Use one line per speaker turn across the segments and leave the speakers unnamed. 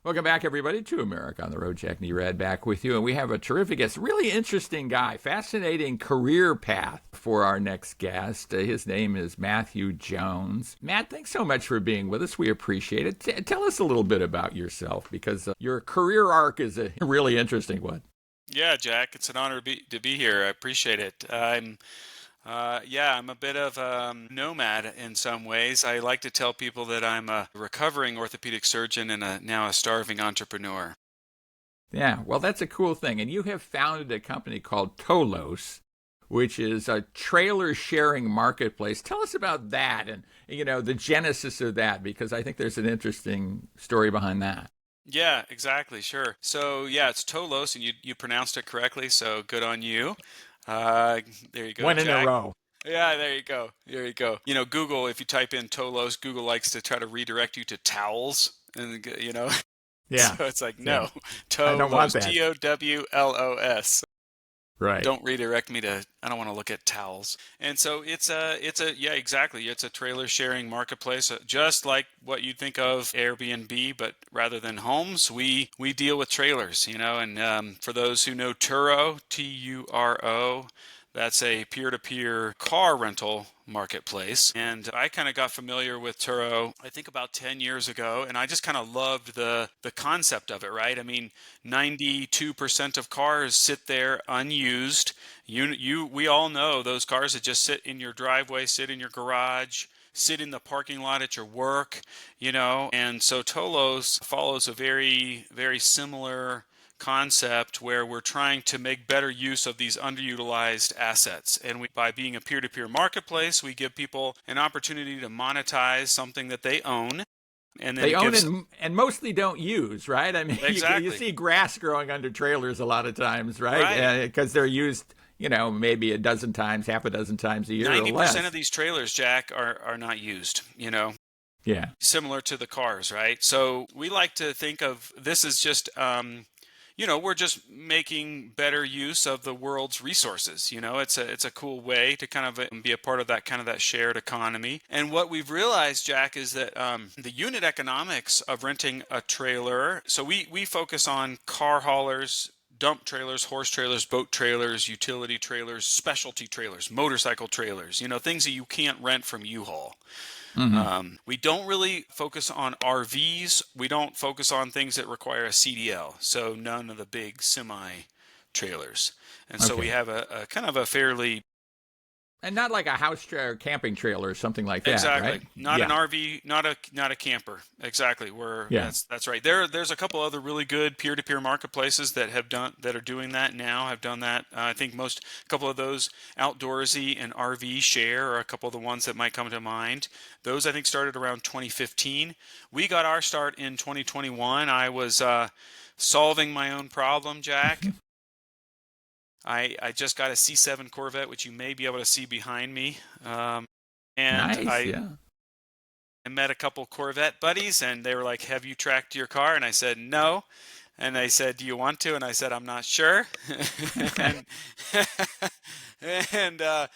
Welcome back, everybody, to America on the Road. Jack Nerad back with you. And we have a terrific guest, really interesting guy, fascinating career path for our next guest. His name is Matthew Jones. Matt, thanks so much for being with us. We appreciate it. Tell us a little bit about yourself, because your career arc is a really interesting one.
Yeah, Jack, it's an honor to be here. I appreciate it. I'm a bit of a nomad in some ways. I like to tell people that I'm a recovering orthopedic surgeon and now a starving entrepreneur.
Yeah, well, that's a cool thing. And you have founded a company called Tolos, which is a trailer sharing marketplace. Tell us about that and, the genesis of that, because I think there's an interesting story behind that.
Yeah, exactly. Sure. So yeah, it's Tolos, and you pronounced it correctly. So good on you. There you go,
One in a
Jack.
row.
Yeah, there you go. There you go. Google, if you type in Tolos, Google likes to try to redirect you to towels. And.
Yeah.
So it's like,
Yeah.
no,
I don't want
Tolos,
that.
Towlos.
Right.
Don't redirect me to, I don't want to look at towels. And so yeah, exactly. It's a trailer sharing marketplace, just like what you'd think of Airbnb, but rather than homes, we deal with trailers, and for those who know Turo, Turo, that's a peer-to-peer car rental marketplace. And I kind of got familiar with Turo, I think about 10 years ago, and I just kind of loved the concept of it, right? I mean, 92% of cars sit there unused. We all know those cars that just sit in your driveway, sit in your garage, sit in the parking lot at your work, and so Tolos follows a very, very similar concept where we're trying to make better use of these underutilized assets. And by being a peer-to-peer marketplace, we give people an opportunity to monetize something that they own. And then
They
it
own
gives
and mostly don't use, right? I mean, you
exactly
see grass growing under trailers a lot of times,
right.
right? Because they're used, maybe a dozen times, half a dozen times a year or
90%
less.
of these trailers, Jack, are not used.
Yeah.
Similar to the cars, right? So we like to think of this as just we're just making better use of the world's resources. It's a cool way to kind of be a part of that shared economy. And what we've realized, Jack, is that the unit economics of renting a trailer. So we focus on car haulers, dump trailers, horse trailers, boat trailers, utility trailers, specialty trailers, motorcycle trailers. Things that you can't rent from U-Haul.
Mm-hmm.
We don't really focus on RVs. We don't focus on things that require a CDL, so none of the big semi trailers. And so we
Okay.
have a kind of a fairly
And not like a house or camping trailer or something like that,
exactly
right?
not an
Yeah.
RV, not a camper. Exactly.
Yeah.
That's right. There's a couple other really good peer-to-peer marketplaces that are doing that now. Have done that. I think a couple of those, Outdoorsy and RV Share, are a couple of the ones that might come to mind. Those I think started around 2015. We got our start in 2021. I was solving my own problem, Jack. I just got a C7 Corvette, which you may be able to see behind me. And
Nice. Yeah.
I met a couple Corvette buddies, and they were like, "Have you tracked your car?" And I said, "No." And they said, "Do you want to?" And I said, "I'm not sure." and and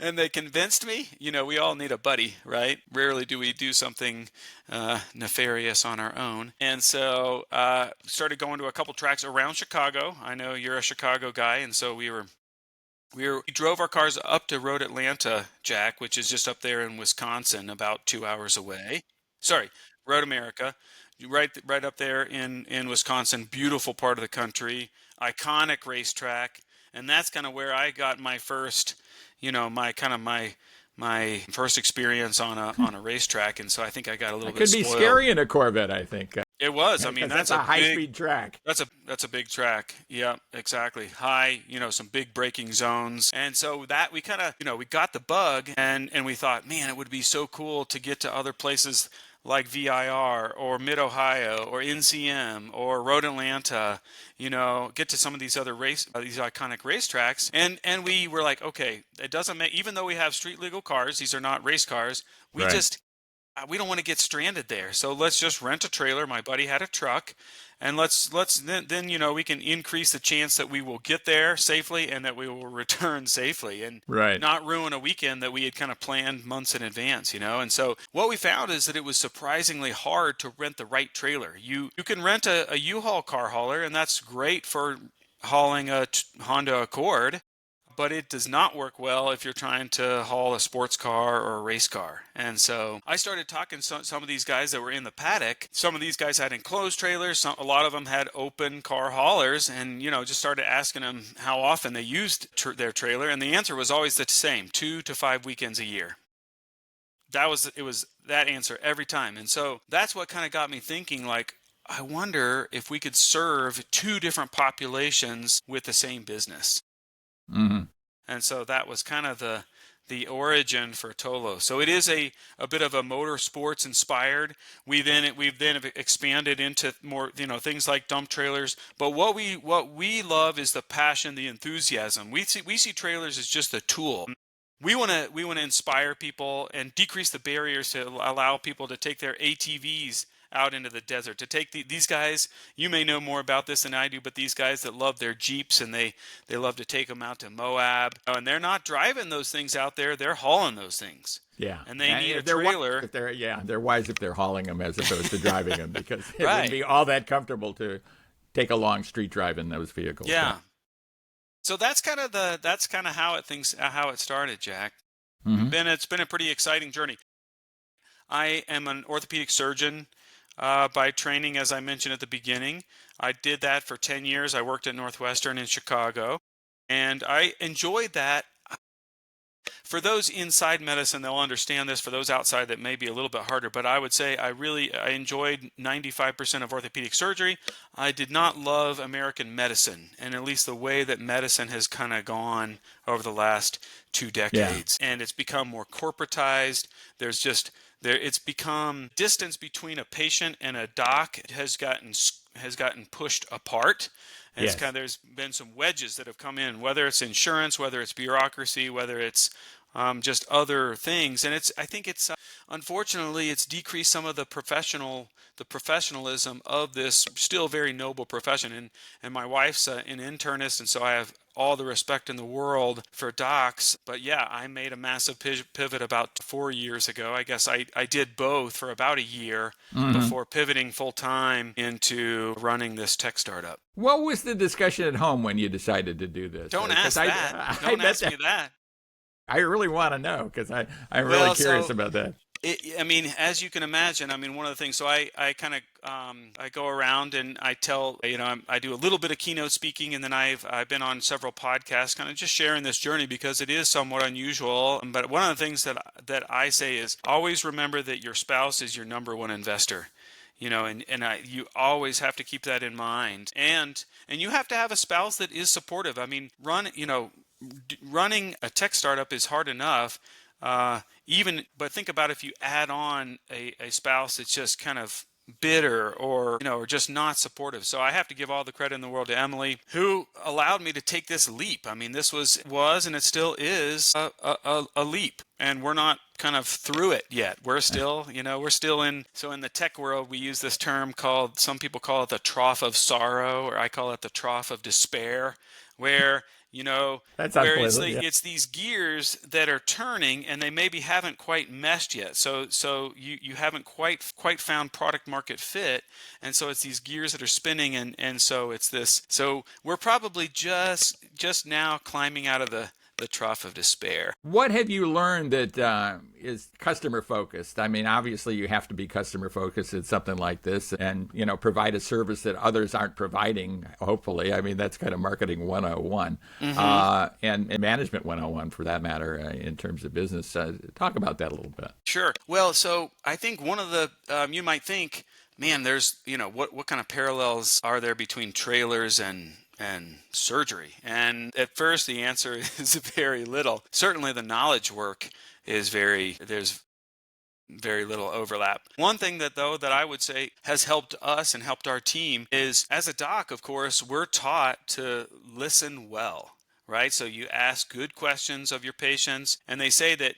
and they convinced me. We all need a buddy, right? Rarely do we do something nefarious on our own. And so started going to a couple tracks around Chicago. I know you're a Chicago guy, and so we drove our cars up to Road Atlanta, Jack, which is just up there in Wisconsin, about 2 hours away. Sorry, Road America, right up there in Wisconsin. Beautiful part of the country, iconic racetrack, and that's kind of where I got my first, my first experience on a racetrack. And so I think I got a little
That
bit
could be
spoiled.
scary in a Corvette, I think.
It was. I mean,
Because that's a high-speed track.
that's a big track. Yeah, exactly. High, some big braking zones. And so that we kind of, we got the bug and we thought, man, it would be so cool to get to other places like VIR or Mid-Ohio or NCM or Road Atlanta, get to some of these other these iconic racetracks. And we were like, okay, it doesn't make, even though we have street legal cars, these are not race cars. We
Right.
just we don't want to get stranded there. So let's just rent a trailer. My buddy had a truck, and let's then we can increase the chance that we will get there safely and that we will return safely, and
Right.
not ruin a weekend that we had kind of planned months in advance. And so what we found is that it was surprisingly hard to rent the right trailer. You can rent a U-Haul car hauler, and that's great for hauling a Honda Accord, but it does not work well if you're trying to haul a sports car or a race car. And so I started talking to some of these guys that were in the paddock. Some of these guys had enclosed trailers. A lot of them had open car haulers, and just started asking them how often they used their trailer. And the answer was always the same: 2 to 5 weekends a year. It was that answer every time. And so that's what kind of got me thinking, like, I wonder if we could serve two different populations with the same business.
Mm-hmm.
And so that was kind of the origin for Tolo. So it is a bit of a motorsports inspired. We've then expanded into more things like dump trailers. But what we love is the passion, the enthusiasm. We see trailers as just a tool. We want to inspire people and decrease the barriers to allow people to take their ATVs out into the desert, to take these guys. You may know more about this than I do, but these guys that love their Jeeps, and they love to take them out to Moab, and they're not driving those things out there, they're hauling those things.
Yeah.
And they need a trailer.
They're wise if they're hauling them as opposed to driving them, because it
Right.
wouldn't be all that comfortable to take a long street drive in those vehicles.
Yeah. So that's kind of how it started, Jack.
Mm-hmm.
It's been a pretty exciting journey. I am an orthopedic surgeon by training, as I mentioned at the beginning. I did that for 10 years. I worked at Northwestern in Chicago, and I enjoyed that. For those inside medicine, they'll understand this. For those outside, that may be a little bit harder, but I would say I enjoyed 95% of orthopedic surgery. I did not love American medicine, and at least the way that medicine has kind of gone over the last 2 decades. Yeah. And it's become more corporatized. It's become distance between a patient and a doc has gotten pushed apart. And
Yes.
there's been some wedges that have come in, whether it's insurance, whether it's bureaucracy, whether it's just other things. And I think it's unfortunately it's decreased some of the professionalism of this still very noble profession. And my wife's an internist, and so I have all the respect in the world for docs. But yeah, I made a massive pivot about 4 years ago. I guess I did both for about a year before pivoting full time into running this tech startup.
What was the discussion at home when you decided to do this?
Don't ask that. Don't ask me that.
I really want to know, because I'm really curious about that.
As you can imagine, one of the things, so I kind of I go around and I tell, I do a little bit of keynote speaking, and then I've been on several podcasts kind of just sharing this journey because it is somewhat unusual. But one of the things that I say is always remember that your spouse is your number one investor. You always have to keep that in mind, and you have to have a spouse that is supportive. Running a tech startup is hard enough. But think about if you add on a spouse that's just kind of bitter or just not supportive. So I have to give all the credit in the world to Emily, who allowed me to take this leap. This was and it still is a leap, and we're not kind of through it yet. We're still in the tech world, we use this term some people call it the trough of sorrow, or I call it the trough of despair, where it's these gears that are turning, and they maybe haven't quite meshed yet. So you haven't quite found product market fit, and so it's these gears that are spinning, and so it's this. So we're probably just now climbing out of the trough of despair.
What have you learned that is customer focused? Obviously you have to be customer focused in something like this, and provide a service that others aren't providing, hopefully. That's kind of marketing 101, and management 101 for that matter, in terms of business. Talk about that a little bit.
Sure. Well, so I think one of the you might think, man, there's what kind of parallels are there between trailers and surgery? And at first the answer is very little. Certainly the knowledge work there's very little overlap. One thing that I would say has helped us and helped our team is, as a doc, of course, we're taught to listen well, right? So you ask good questions of your patients, and they say that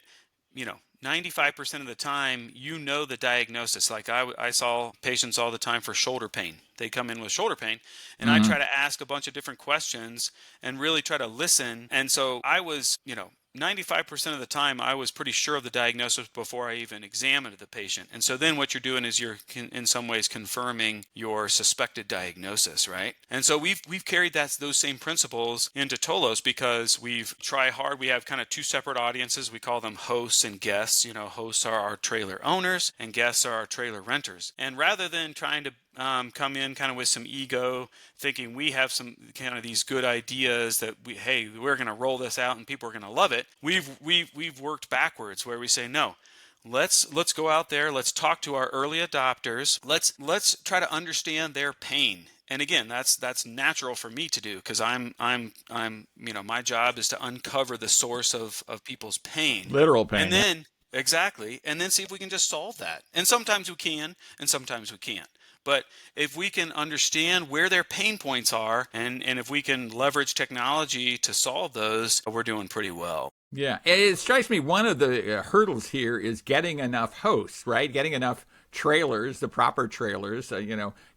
95% of the time, you know the diagnosis. Like I saw patients all the time for shoulder pain. They come in with shoulder pain, and I try to ask a bunch of different questions and really try to listen. And so I was, 95% of the time, I was pretty sure of the diagnosis before I even examined the patient. And so then what you're doing is you're in some ways confirming your suspected diagnosis, right? And so we've carried those same principles into Tolos because we've tried hard. We have kind of two separate audiences. We call them hosts and guests. Hosts are our trailer owners and guests are our trailer renters. And rather than trying to come in kind of with some ego, thinking we have some kind of these good ideas that we're going to roll this out and people are going to love it. We've worked backwards where we say, no, let's go out there. Let's talk to our early adopters. Let's try to understand their pain. And again, that's natural for me to do because I'm my job is to uncover the source of people's pain,
literal pain,
and then exactly, and then see if we can just solve that. And sometimes we can, and sometimes we can't. But if we can understand where their pain points are, and if we can leverage technology to solve those, we're doing pretty well.
Yeah, it strikes me one of the hurdles here is getting enough hosts, right? Getting enough trailers, the proper trailers,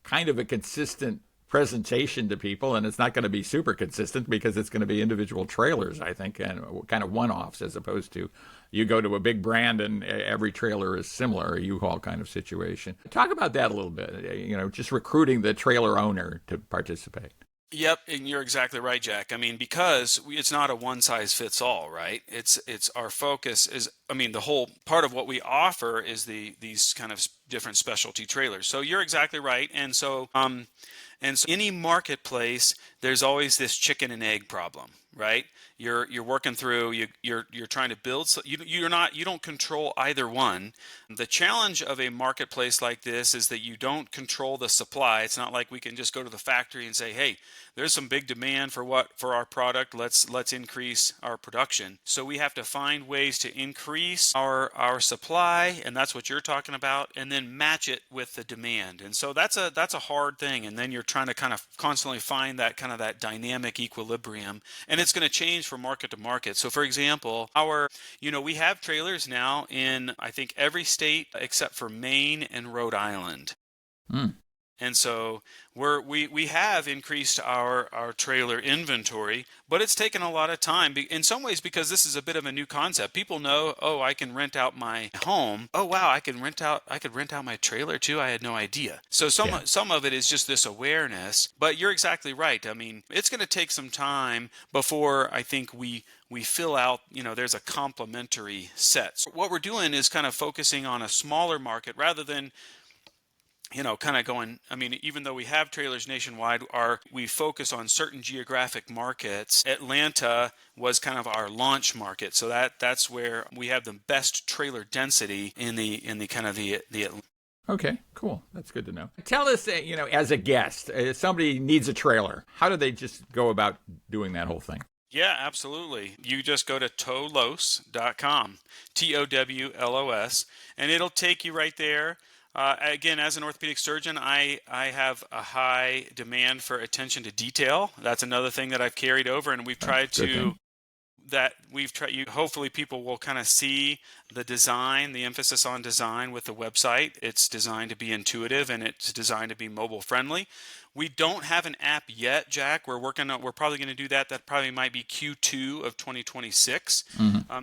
kind of a consistent presentation to people. And it's not going to be super consistent because it's going to be individual trailers, I think, and kind of one-offs as opposed to you go to a big brand and every trailer is similar, a U-Haul kind of situation. Talk about that a little bit, just recruiting the trailer owner to participate.
Yep, and you're exactly right, Jack. I mean, because it's not a one size fits all, right? It's our focus is, the whole part of what we offer is these kind of different specialty trailers. So you're exactly right, and so any marketplace, there's always this chicken and egg problem, right? You're working through, you're trying to build, so you don't control either one. The challenge of a marketplace like this is that you don't control the supply. It's not like we can just go to the factory and say, hey, there's some big demand for our product. Let's increase our production. So we have to find ways to increase our supply, and that's what you're talking about, and then match it with the demand. And so that's a hard thing. And then you're trying to kind of constantly find that kind of that dynamic equilibrium, and it's going to change from market to market. So for example, we have trailers now in I think every state except for Maine and Rhode Island. And so we have increased our trailer inventory, but it's taken a lot of time in some ways because this is a bit of a new concept. People know, I can rent out my home. Oh wow, I could rent out my trailer too. I had no idea. So some of it is just this awareness. But you're exactly right. I mean, it's going to take some time before I think we fill out, there's a complementary set. So what we're doing is kind of focusing on a smaller market rather than kind of going, even though we have trailers nationwide, we focus on certain geographic markets. Atlanta was kind of our launch market. So that's where we have the best trailer density in the kind of the
Okay, cool. That's good to know. Tell us, as a guest, if somebody needs a trailer, how do they just go about doing that whole thing?
Yeah, absolutely. You just go to tolos.com, TOWLOS, and it'll take you right there. Again, as an orthopedic surgeon, I have a high demand for attention to detail. That's another thing that I've carried over, and we've tried to hopefully people will kind of see the design, the emphasis on design with the website. It's designed to be intuitive and it's designed to be mobile friendly. We don't have an app yet, Jack. We're probably going to do that. That probably might be Q2 of 2026.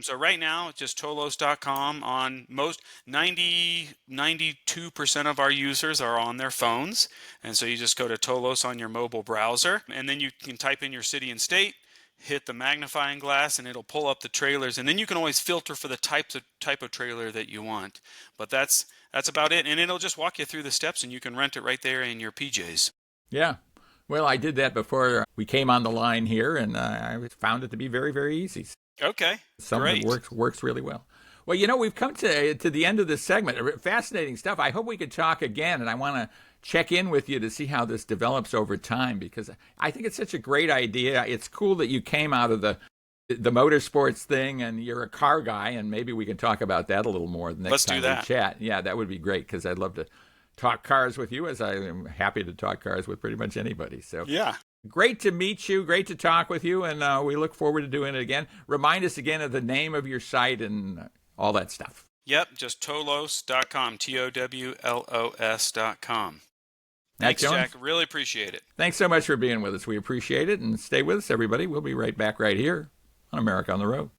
So right now, just tolos.com. On most 92% of our users are on their phones. And so you just go to Tolos on your mobile browser, and then you can type in your city and state, hit the magnifying glass, and it'll pull up the trailers. And then you can always filter for the type of trailer that you want. But that's about it. And it'll just walk you through the steps, and you can rent it right there in your PJs.
Yeah. Well, I did that before we came on the line here, and I found it to be very, very easy.
Okay,
Something that works really well. Well, we've come to the end of this segment. Fascinating stuff. I hope we could talk again, and I want to check in with you to see how this develops over time, because I think it's such a great idea. It's cool that you came out of the motorsports thing, and you're a car guy, and maybe we can talk about that a little more the next time we chat. Yeah, that would be great, because I'd love to talk cars with you, as I am happy to talk cars with pretty much anybody. So
yeah.
Great to meet you. Great to talk with you. And we look forward to doing it again. Remind us again of the name of your site and all that stuff.
Yep, just towlos.com, TOWLOS.com. Thanks,
Jones,
Jack. Really appreciate it.
thanks so much for being with us. We appreciate it. And stay with us, everybody. We'll be right back right here on America on the Road.